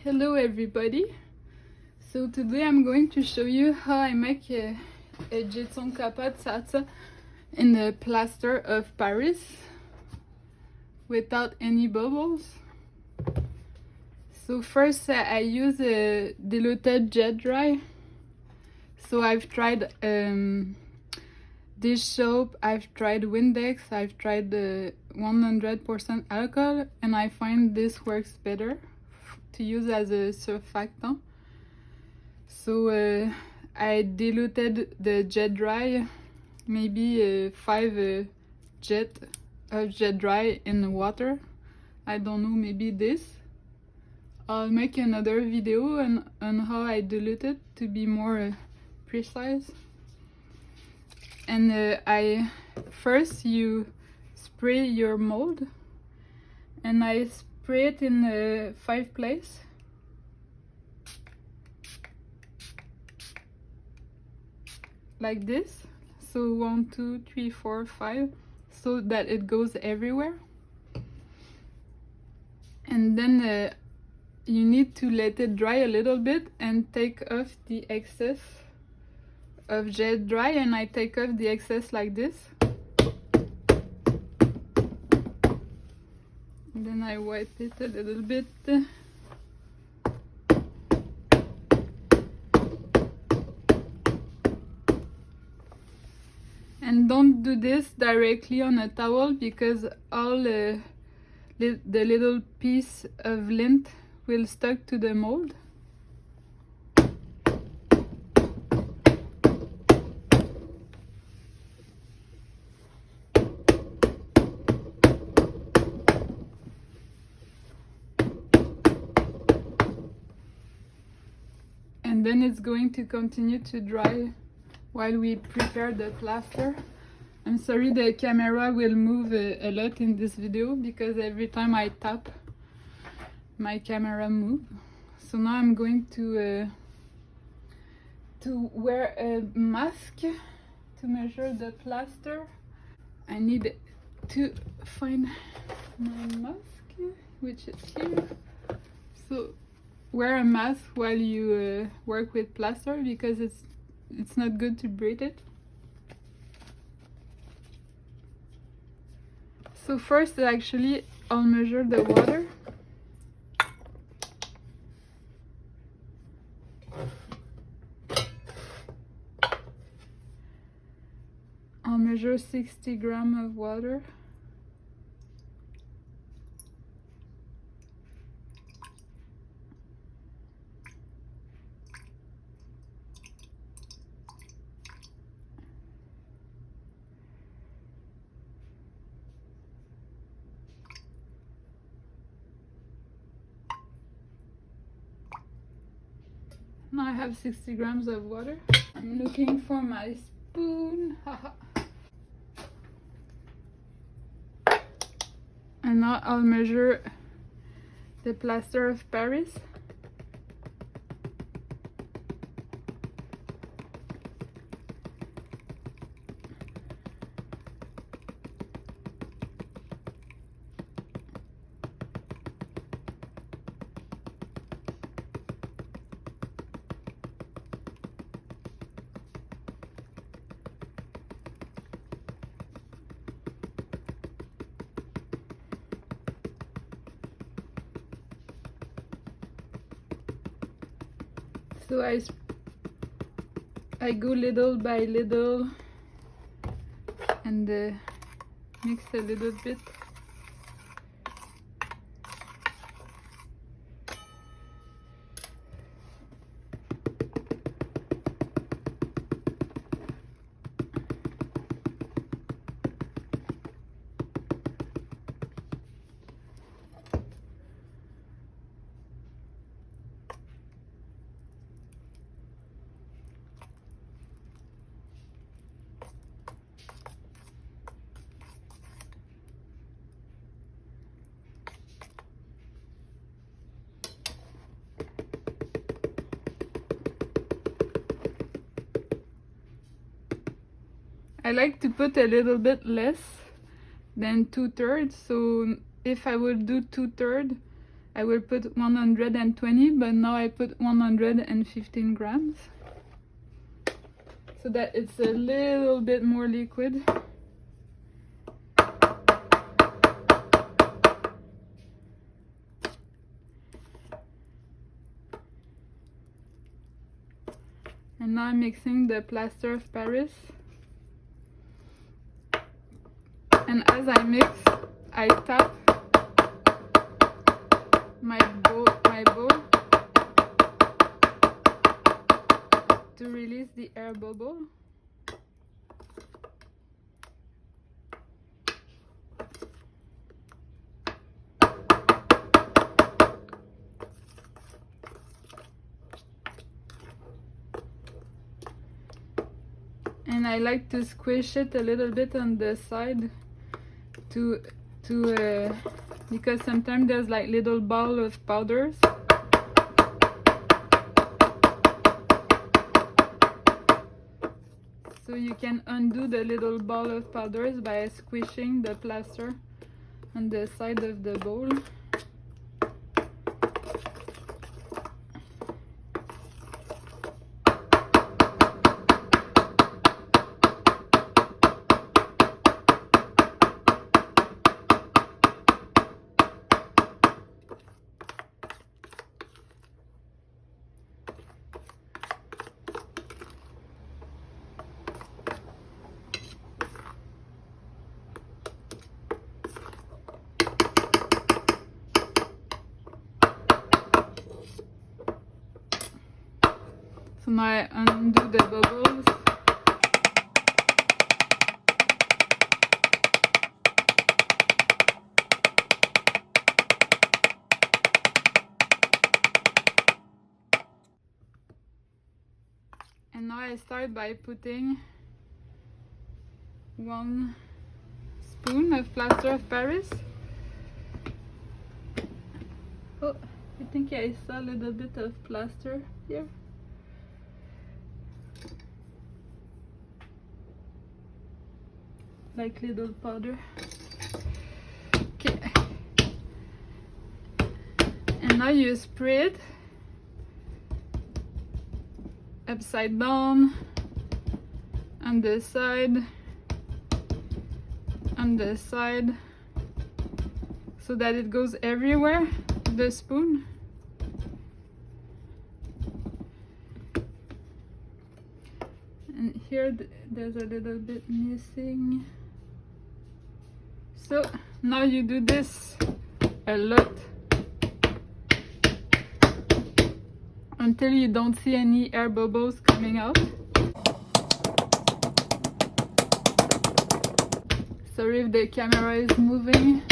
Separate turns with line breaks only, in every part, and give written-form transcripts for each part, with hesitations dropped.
Hello everybody. So today I'm going to show you how I make a tsa-tsa in the plaster of Paris without any bubbles. So first I use a diluted jet dry. So I've tried dish soap, I've tried Windex, I've tried the 100% alcohol, and I find this works better to use as a surfactant. So I diluted the jet dry, maybe 5 jet of jet dry in water. I don't know, maybe this. I'll make another video on how I dilute it to be more precise. And first you spray your mold, and I spray it in 5 places. Like this. So 1, 2, 3, 4, 5, so that it goes everywhere. And then you need to let it dry a little bit and take off the excess of jet dry, and I take off the excess like this. And then I wipe it a little bit. And don't do this directly on a towel, because all the little piece of lint will stuck to the mold. And then it's going to continue to dry while we prepare the plaster. I'm sorry the camera will move a lot in this video, because every time I tap my camera moves. So now I'm going to wear a mask to measure the plaster. I need to find my mask, which is here. So wear a mask while you work with plaster, because it's not good to breathe it. So first, actually, I'll measure the water. I'll measure 60 grams of water. Now I have 60 grams of water. I'm looking for my spoon. And now I'll measure the plaster of Paris. So I go little by little and mix a little bit. I like to put a little bit less than 2/3. So if I would do 2/3, I will put 120, but now I put 115 grams. So that it's a little bit more liquid. And now I'm mixing the plaster of Paris. And as I mix, I tap my bowl to release the air bubble. And I like to squish it a little bit on the side because sometimes there's like little ball of powders. So you can undo the little ball of powders by squishing the plaster on the side of the bowl. So now I undo the bubbles. And now I start by putting 1 spoon of plaster of Paris. Oh, I think I saw a little bit of plaster here. Like little powder. Okay. And now you spray it upside down, on the side, so that it goes everywhere with the spoon. And here there's a little bit missing. So now you do this a lot until you don't see any air bubbles coming out. Sorry if the camera is moving.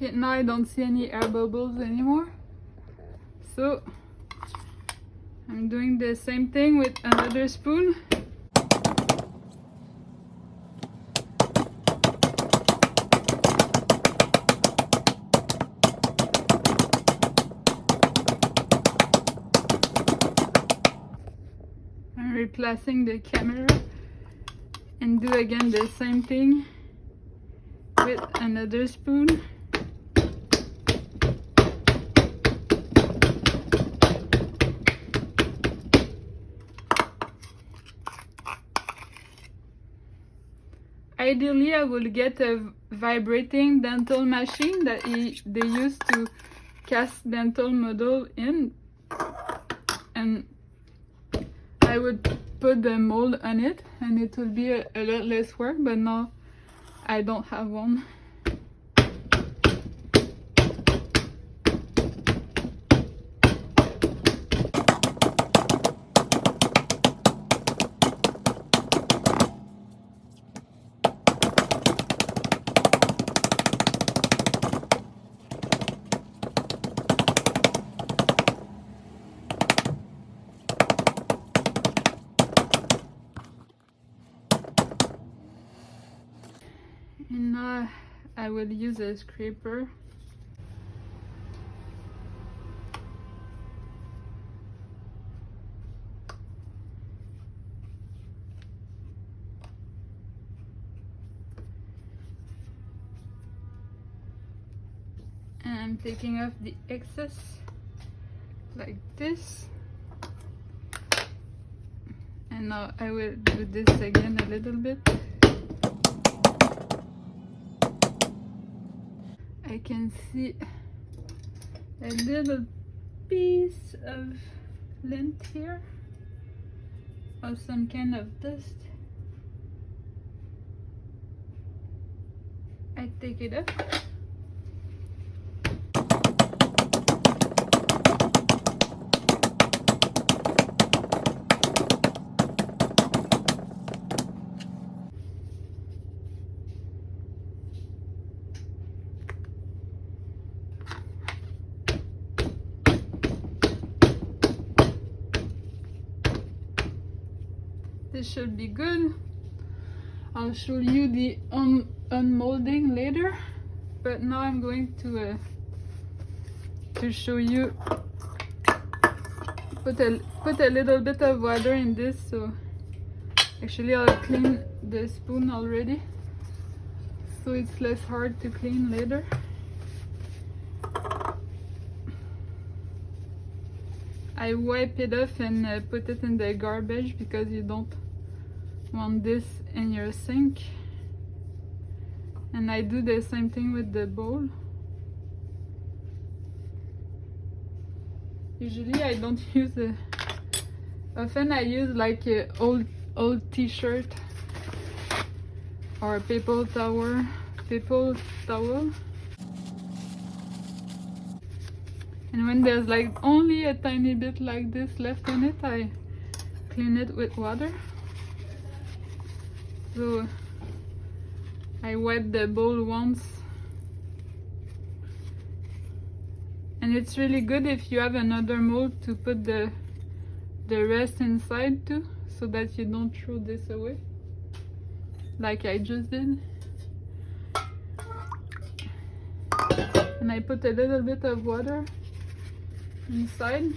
Okay, now I don't see any air bubbles anymore. So I'm doing the same thing with another spoon. I'm replacing the camera and do again the same thing with another spoon. Ideally, I will get a vibrating dental machine that they use to cast dental model in, and I would put the mold on it and it will be a lot less work, but now I don't have one. And now I will use a scraper. And I'm taking off the excess like this. And now I will do this again a little bit. I can see a little piece of lint here, or some kind of dust. I take it up. This should be good. I'll show you the unmolding later, but now I'm going to show you. Put a little bit of water in this, so actually I'll clean the spoon already, so it's less hard to clean later. I wipe it off and put it in the garbage because you don't want this in your sink. And I do the same thing with the bowl. Usually I don't use a... Often I use like a old t-shirt or paper towel. And when there's like only a tiny bit like this left in it, I clean it with water. So I wipe the bowl once. And it's really good if you have another mold to put the rest inside too, so that you don't throw this away like I just did. And I put a little bit of water inside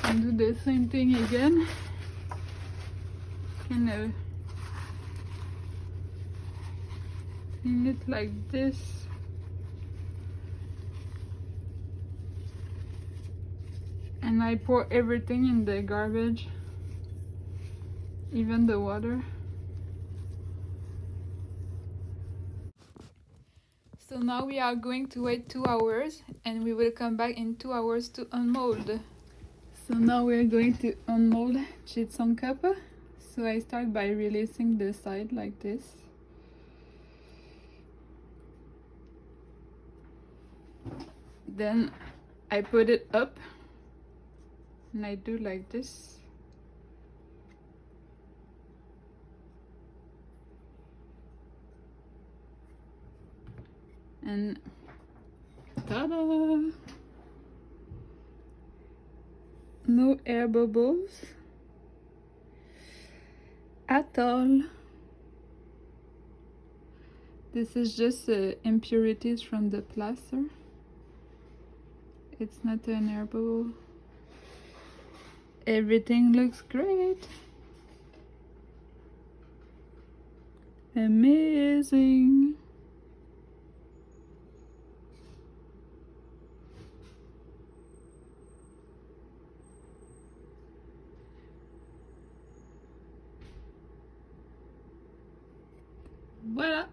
and do the same thing again. And clean it like this. And I pour everything in the garbage, even the water. So now we are going to wait 2 hours, and we will come back in 2 hours to unmold. So now we're going to unmold gypsum copper. So I start by releasing the side like this. Then I put it up and I do like this. And ta-da! No air bubbles at all. This is just impurities from the plaster. It's not an air bubble. Everything looks great. Amazing. Voilà.